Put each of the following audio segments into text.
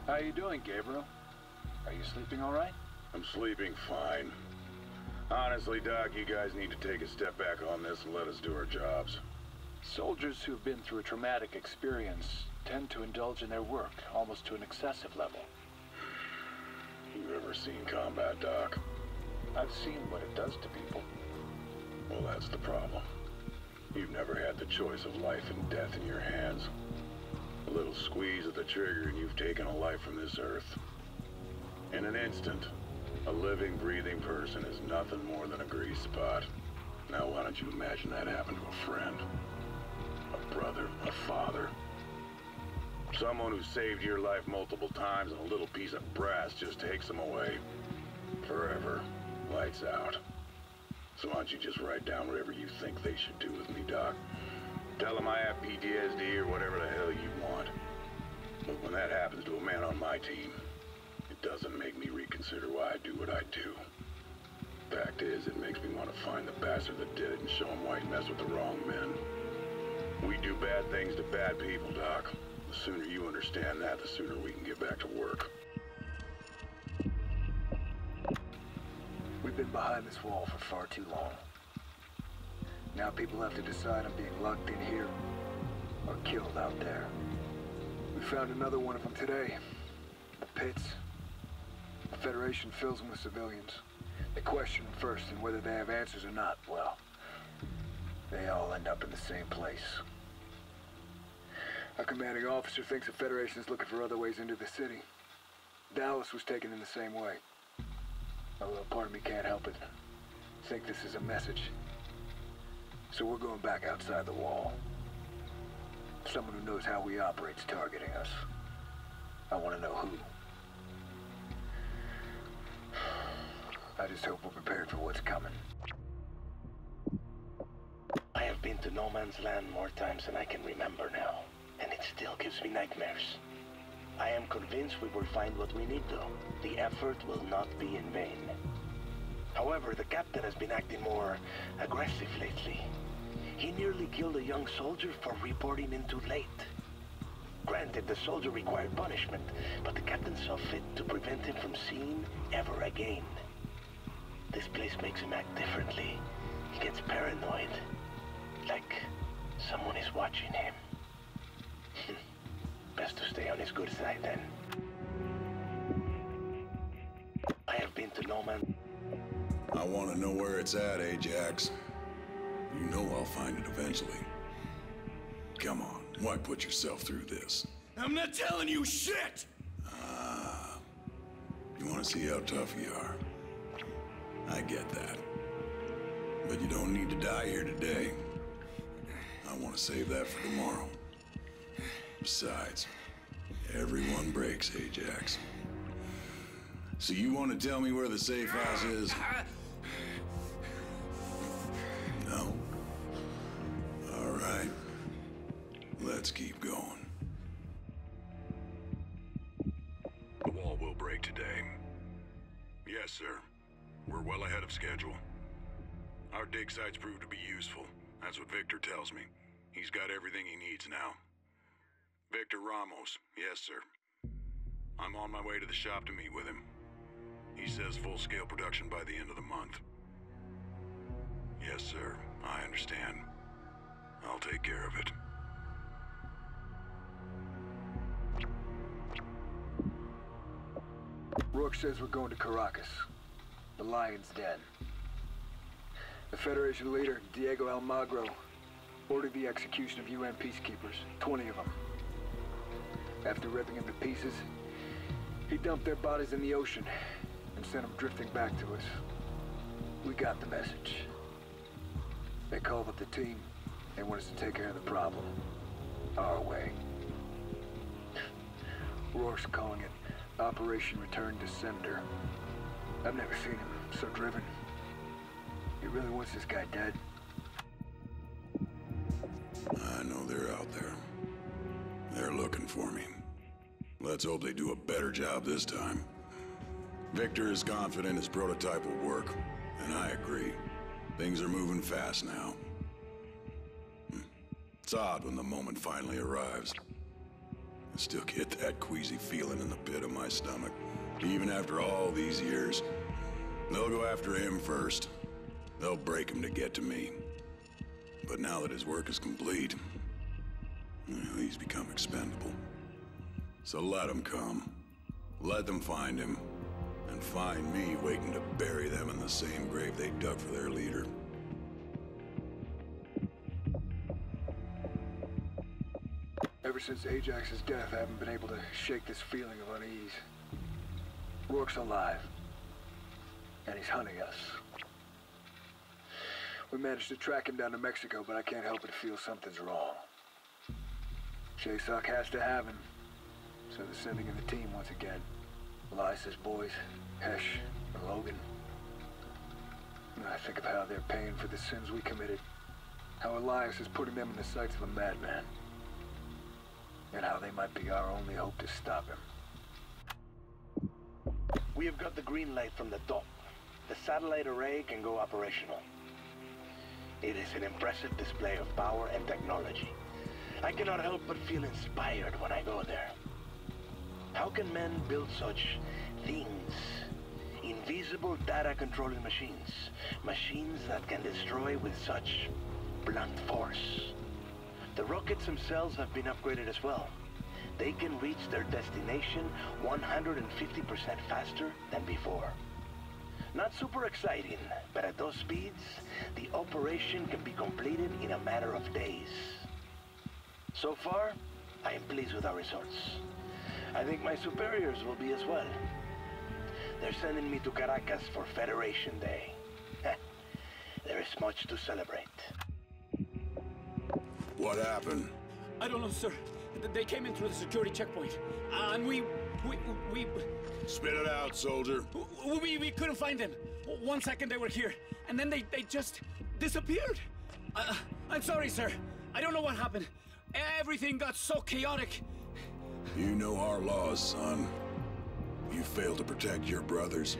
How you doing, Gabriel? Are you sleeping all right? I'm sleeping fine. Honestly, Doc, you guys need to take a step back on this and let us do our jobs. Soldiers who've been through a traumatic experience tend to indulge in their work, almost to an excessive level. You ever seen combat, Doc? I've seen what it does to people. Well, that's the problem. You've never had the choice of life and death in your hands. A little squeeze of the trigger and you've taken a life from this earth. In an instant, a living, breathing person is nothing more than a grease spot. Now why don't you imagine that happen to a friend? A brother, a father. Someone who saved your life multiple times and a little piece of brass just takes them away. Forever. Lights out. So why don't you just write down whatever you think they should do with me, Doc? Tell them I have PTSD or whatever the hell you want. But when that happens to a man on my team, it doesn't make me reconsider why I do what I do. Fact is, it makes me want to find the bastard that did it and show him why he messed with the wrong men. We do bad things to bad people, Doc. The sooner you understand that, the sooner we can get back to work. We've been behind this wall for far too long. Now people have to decide on being locked in here or killed out there. We found another one of them today. The pits. The Federation fills them with civilians. They question them first, and whether they have answers or not, well, they all end up in the same place. Our commanding officer thinks the Federation is looking for other ways into the city. Dallas was taken in the same way. A little part of me can't help it. Think this is a message. So we're going back outside the wall. Someone who knows how we operate's targeting us. I want to know who. I just hope we're prepared for what's coming. I have been to no man's land more times than I can remember now, and it still gives me nightmares. I am convinced we will find what we need, though. The effort will not be in vain. However, the captain has been acting more aggressive lately. He nearly killed a young soldier for reporting in too late. Granted, the soldier required punishment, but the captain saw fit to prevent him from seeing ever again. This place makes him act differently. He gets paranoid. Like someone is watching him. Best to stay on his good side, then. I have been to no man. I want to know where it's at, Ajax. You know I'll find it eventually. Come on, why put yourself through this? I'm not telling you shit! You want to see how tough you are. I get that. But you don't need to die here today. I want to save that for tomorrow. Besides, everyone breaks, Ajax. So you want to tell me where the safe house is? No? All right. Let's keep going. The wall will break today. Yes, sir. We're well ahead of schedule. Our dig sites proved to be useful. That's what Victor tells me. He's got everything he needs now. Victor Ramos, yes, sir. I'm on my way to the shop to meet with him. He says full-scale production by the end of the month. Yes, sir. I understand. I'll take care of it. Rorke says we're going to Caracas, the Lion's Den. The Federation leader, Diego Almagro, ordered the execution of UN peacekeepers, 20 of them. After ripping them to pieces, he dumped their bodies in the ocean and sent them drifting back to us. We got the message. They called up the team. They want us to take care of the problem. Our way. Rorke's calling it Operation Return to Sender. I've never seen him so driven. He really wants this guy dead. I know they're out there. They're looking for me. Let's hope they do a better job this time. Victor is confident his prototype will work, and I agree. Things are moving fast now. It's odd when the moment finally arrives. I still get that queasy feeling in the pit of my stomach, even after all these years. They'll go after him first. They'll break him to get to me. But now that his work is complete, well, he's become expendable. So let them come. Let them find him. And find me waiting to bury them in the same grave they dug for their leader. Ever since Ajax's death, I haven't been able to shake this feeling of unease. Rorke's alive. And he's hunting us. We managed to track him down to Mexico, but I can't help but feel something's wrong. J-Sock has to have him. So they're sending in the team once again. Elias's boys, Hesh, and Logan. And I think of how they're paying for the sins we committed. How Elias is putting them in the sights of a madman. And how they might be our only hope to stop him. We have got the green light from the top. The satellite array can go operational. It is an impressive display of power and technology. I cannot help but feel inspired when I go there. How can men build such things? Invisible data-controlling machines. Machines that can destroy with such blunt force. The rockets themselves have been upgraded as well. They can reach their destination 150% faster than before. Not super exciting, but at those speeds, the operation can be completed in a matter of days. So far, I am pleased with our results. I think my superiors will be as well. They're sending me to Caracas for Federation Day. There is much to celebrate. What happened? I don't know, sir. They came in through the security checkpoint, and we... Spit it out, soldier. We couldn't find them. 1 second they were here, and then they just disappeared. I'm sorry, sir. I don't know what happened. Everything got so chaotic. You know our laws, son. You fail to protect your brothers.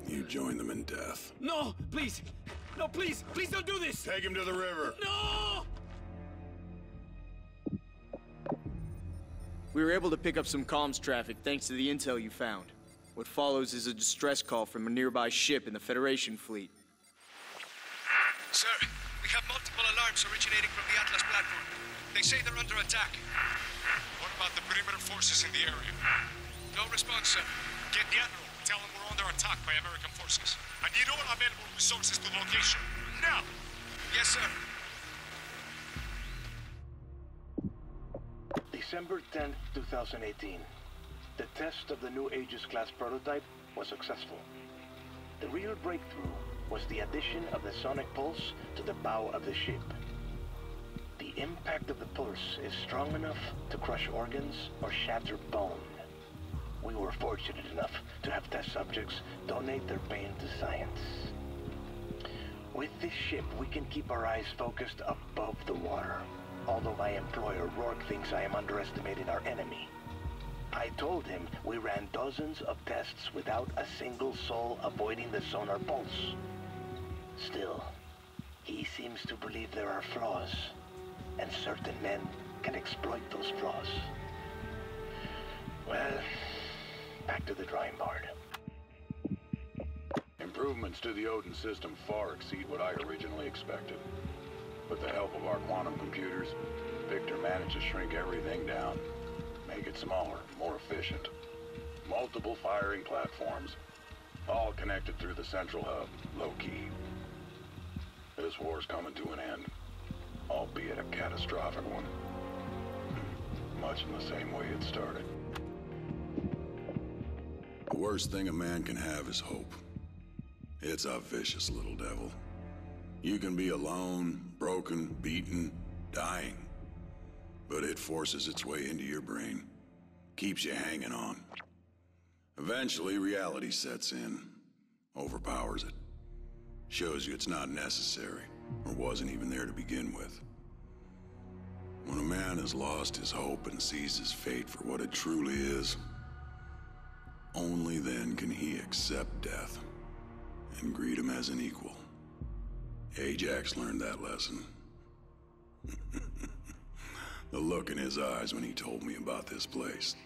You join them in death. No, please. No, please. Please don't do this. Take him to the river. No! We were able to pick up some comms traffic thanks to the intel you found. What follows is a distress call from a nearby ship in the Federation fleet. Sir, we have multiple alarms originating from the Atlas platform. They say they're under attack. What about the perimeter forces in the area? No response, sir. Get the Admiral. Tell him we're under attack by American forces. I need all available resources to location. Now! Yes, sir. December 10th, 2018. The test of the new Aegis-class prototype was successful. The real breakthrough was the addition of the sonic pulse to the bow of the ship. The impact of the pulse is strong enough to crush organs or shatter bone. We were fortunate enough to have test subjects donate their pain to science. With this ship, we can keep our eyes focused above the water. Although my employer, Rorke, thinks I am underestimating our enemy. I told him we ran dozens of tests without a single soul avoiding the sonar pulse. Still, he seems to believe there are flaws, and certain men can exploit those flaws. Well, back to the drawing board. Improvements to the Odin system far exceed what I originally expected. With the help of our quantum computers, Victor managed to shrink everything down, make it smaller, more efficient. Multiple firing platforms, all connected through the central hub, low-key. This war's coming to an end, albeit a catastrophic one. Much in the same way it started. The worst thing a man can have is hope. It's a vicious little devil. You can be alone, broken, beaten, dying. But it forces its way into your brain. Keeps you hanging on. Eventually, reality sets in. Overpowers it. Shows you it's not necessary, or wasn't even there to begin with. When a man has lost his hope and sees his fate for what it truly is, only then can he accept death and greet him as an equal. Ajax learned that lesson. The look in his eyes when he told me about this place.